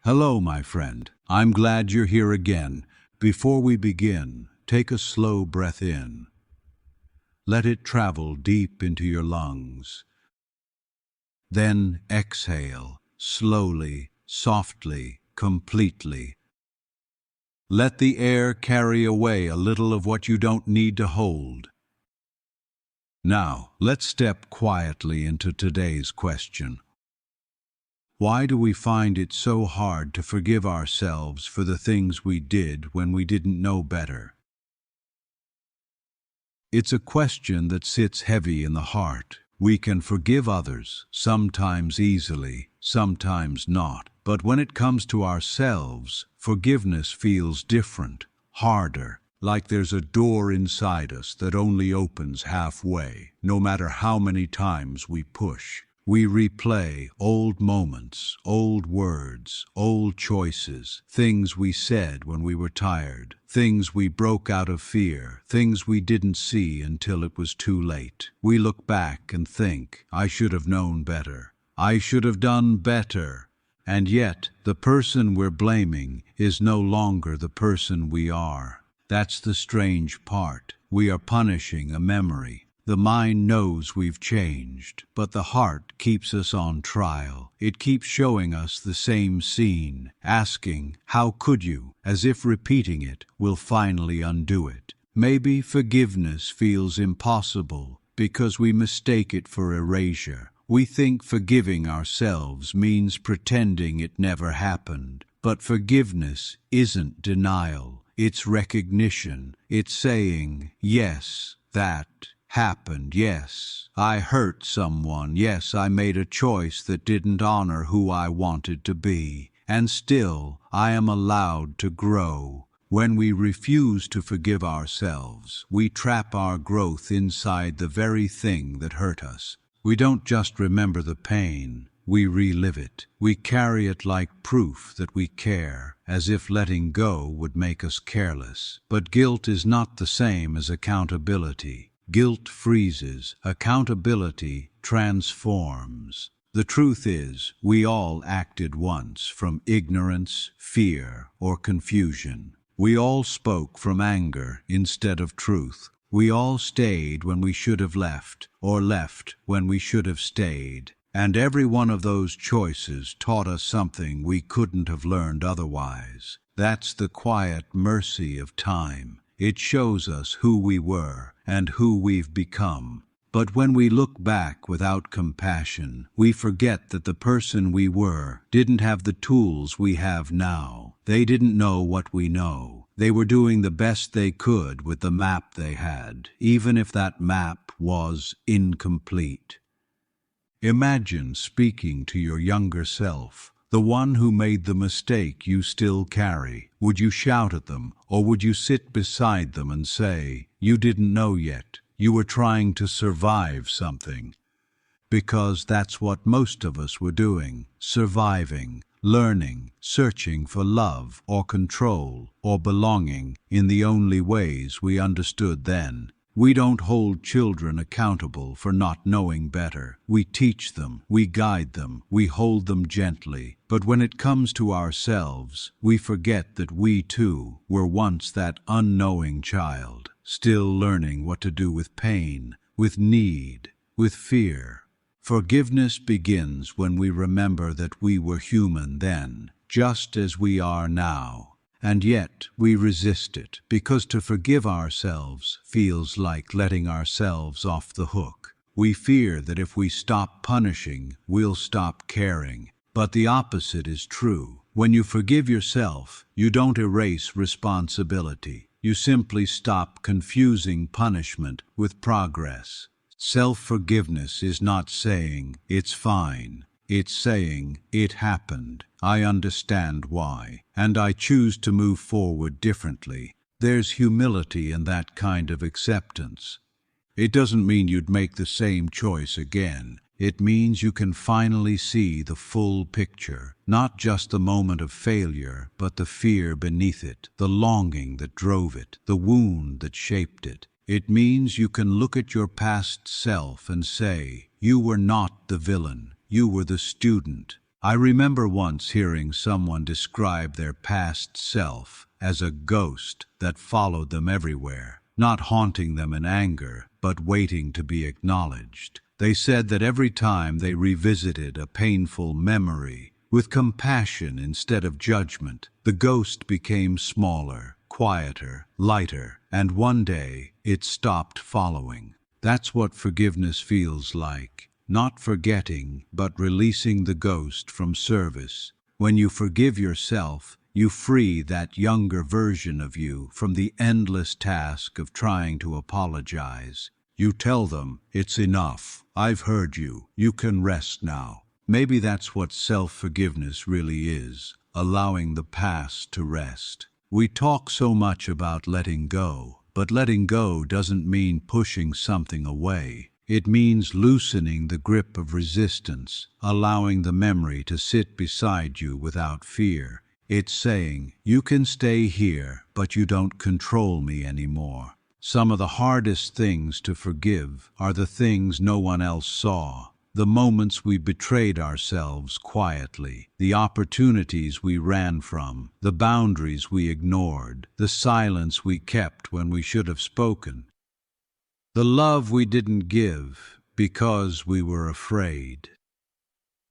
Hello, my friend. I'm glad you're here again. Before we begin, take a slow breath in. Let it travel deep into your lungs. Then exhale, slowly, softly, completely. Let the air carry away a little of what you don't need to hold. Now, let's step quietly into today's question. Why do we find it so hard to forgive ourselves for the things we did when we didn't know better? It's a question that sits heavy in the heart. We can forgive others, sometimes easily, sometimes not. But when it comes to ourselves, forgiveness feels different, harder, like there's a door inside us that only opens halfway, no matter how many times we push. We replay old moments, old words, old choices, things we said when we were tired, things we broke out of fear, things we didn't see until it was too late. We look back and think, I should have known better. I should have done better. And yet, the person we're blaming is no longer the person we are. That's the strange part. We are punishing a memory. The mind knows we've changed, but the heart keeps us on trial. It keeps showing us the same scene, asking, how could you? As if repeating it will finally undo it. Maybe forgiveness feels impossible because we mistake it for erasure. We think forgiving ourselves means pretending it never happened. But forgiveness isn't denial. It's recognition. It's saying, yes, that happened, yes. I hurt someone, yes, I made a choice that didn't honor who I wanted to be. And still, I am allowed to grow. When we refuse to forgive ourselves, we trap our growth inside the very thing that hurt us. We don't just remember the pain, we relive it. We carry it like proof that we care, as if letting go would make us careless. But guilt is not the same as accountability. Guilt freezes, accountability transforms. The truth is, we all acted once from ignorance, fear, or confusion. We all spoke from anger instead of truth. We all stayed when we should have left, or left when we should have stayed. And every one of those choices taught us something we couldn't have learned otherwise. That's the quiet mercy of time. It shows us who we were and who we've become. But when we look back without compassion, we forget that the person we were didn't have the tools we have now. They didn't know what we know. They were doing the best they could with the map they had, even if that map was incomplete. Imagine speaking to your younger self, the one who made the mistake you still carry. Would you shout at them, or would you sit beside them and say, you didn't know yet, you were trying to survive something? Because that's what most of us were doing, surviving, learning, searching for love or control or belonging in the only ways we understood then. We don't hold children accountable for not knowing better. We teach them, we guide them, we hold them gently. But when it comes to ourselves, we forget that we too were once that unknowing child, still learning what to do with pain, with need, with fear. Forgiveness begins when we remember that we were human then, just as we are now. And yet we resist it, because to forgive ourselves feels like letting ourselves off the hook. We fear that if we stop punishing, we'll stop caring. But the opposite is true. When you forgive yourself, you don't erase responsibility. You simply stop confusing punishment with progress. Self-forgiveness is not saying, it's fine. It's saying, it happened, I understand why, and I choose to move forward differently. There's humility in that kind of acceptance. It doesn't mean you'd make the same choice again. It means you can finally see the full picture, not just the moment of failure, but the fear beneath it, the longing that drove it, the wound that shaped it. It means you can look at your past self and say, you were not the villain. You were the student. I remember once hearing someone describe their past self as a ghost that followed them everywhere, not haunting them in anger, but waiting to be acknowledged. They said that every time they revisited a painful memory, with compassion instead of judgment, the ghost became smaller, quieter, lighter, and one day it stopped following. That's what forgiveness feels like. Not forgetting, but releasing the ghost from service. When you forgive yourself, you free that younger version of you from the endless task of trying to apologize. You tell them, "It's enough. I've heard you. You can rest now." Maybe that's what self-forgiveness really is, allowing the past to rest. We talk so much about letting go, but letting go doesn't mean pushing something away. It means loosening the grip of resistance, allowing the memory to sit beside you without fear. It's saying, "You can stay here, but you don't control me anymore." Some of the hardest things to forgive are the things no one else saw. The moments we betrayed ourselves quietly, the opportunities we ran from, the boundaries we ignored, the silence we kept when we should have spoken. The love we didn't give because we were afraid.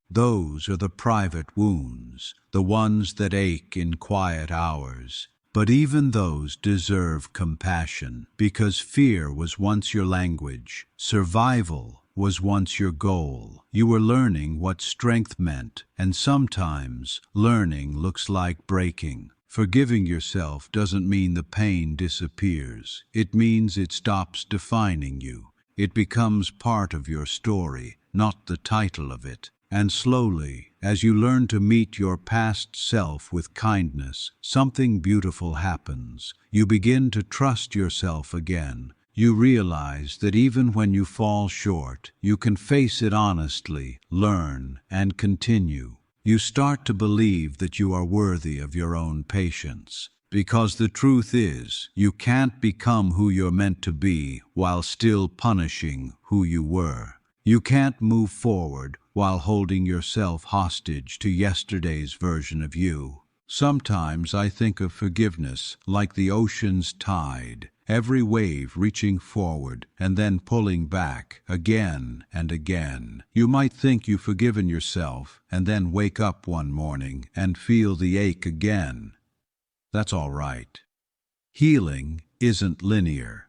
Those are the private wounds, the ones that ache in quiet hours. But even those deserve compassion, because fear was once your language, survival was once your goal. You were learning what strength meant, and sometimes learning looks like breaking. Forgiving yourself doesn't mean the pain disappears. It means it stops defining you. It becomes part of your story, not the title of it. And slowly, as you learn to meet your past self with kindness, something beautiful happens. You begin to trust yourself again. You realize that even when you fall short, you can face it honestly, learn, and continue. You start to believe that you are worthy of your own patience. Because the truth is, you can't become who you're meant to be while still punishing who you were. You can't move forward while holding yourself hostage to yesterday's version of you. Sometimes I think of forgiveness like the ocean's tide, every wave reaching forward and then pulling back again and again. You might think you've forgiven yourself and then wake up one morning and feel the ache again. That's all right. Healing isn't linear.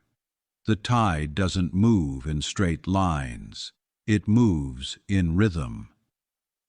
The tide doesn't move in straight lines. It moves in rhythm.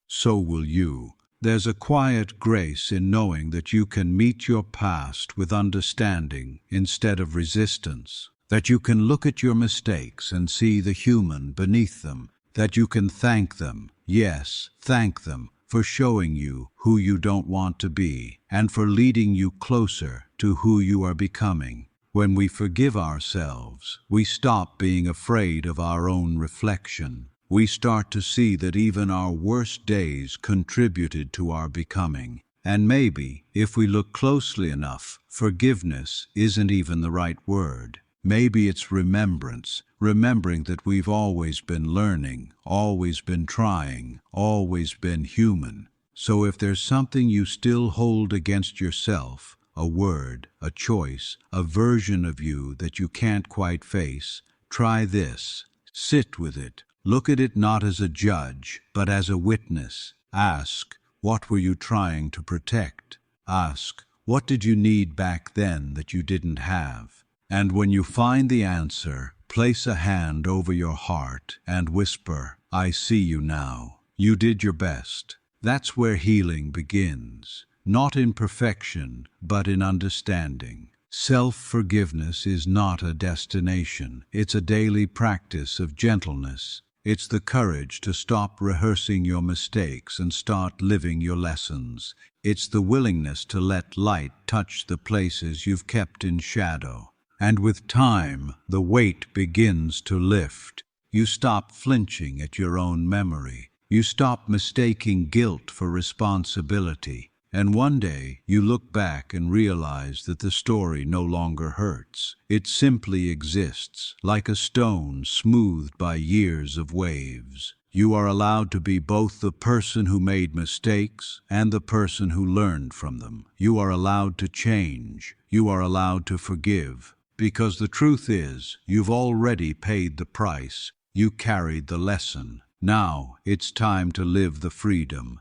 So will you. There's a quiet grace in knowing that you can meet your past with understanding instead of resistance, that you can look at your mistakes and see the human beneath them, that you can thank them, yes, thank them, for showing you who you don't want to be, and for leading you closer to who you are becoming. When we forgive ourselves, we stop being afraid of our own reflection. We start to see that even our worst days contributed to our becoming. And maybe, if we look closely enough, forgiveness isn't even the right word. Maybe it's remembrance, remembering that we've always been learning, always been trying, always been human. So if there's something you still hold against yourself, a word, a choice, a version of you that you can't quite face, try this. Sit with it. Look at it not as a judge, but as a witness. Ask, what were you trying to protect? Ask, what did you need back then that you didn't have? And when you find the answer, place a hand over your heart and whisper, "I see you now. You did your best." That's where healing begins. Not in perfection, but in understanding. Self-forgiveness is not a destination. It's a daily practice of gentleness. It's the courage to stop rehearsing your mistakes and start living your lessons. It's the willingness to let light touch the places you've kept in shadow. And with time, the weight begins to lift. You stop flinching at your own memory. You stop mistaking guilt for responsibility. And one day, you look back and realize that the story no longer hurts. It simply exists, like a stone smoothed by years of waves. You are allowed to be both the person who made mistakes and the person who learned from them. You are allowed to change. You are allowed to forgive. Because the truth is, you've already paid the price. You carried the lesson. Now it's time to live the freedom.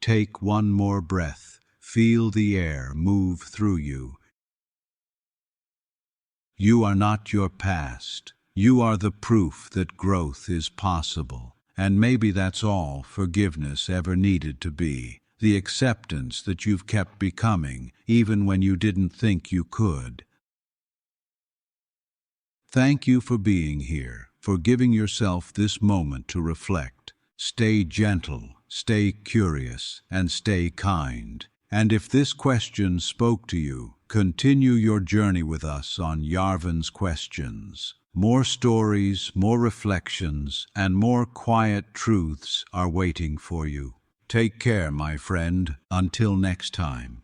Take one more breath. Feel the air move through you. You are not your past. You are the proof that growth is possible. And maybe that's all forgiveness ever needed to be. The acceptance that you've kept becoming, even when you didn't think you could. Thank you for being here, for giving yourself this moment to reflect. Stay gentle, stay curious, and stay kind. And if this question spoke to you, continue your journey with us on Yarven's Questions. More stories, more reflections, and more quiet truths are waiting for you. Take care, my friend. Until next time.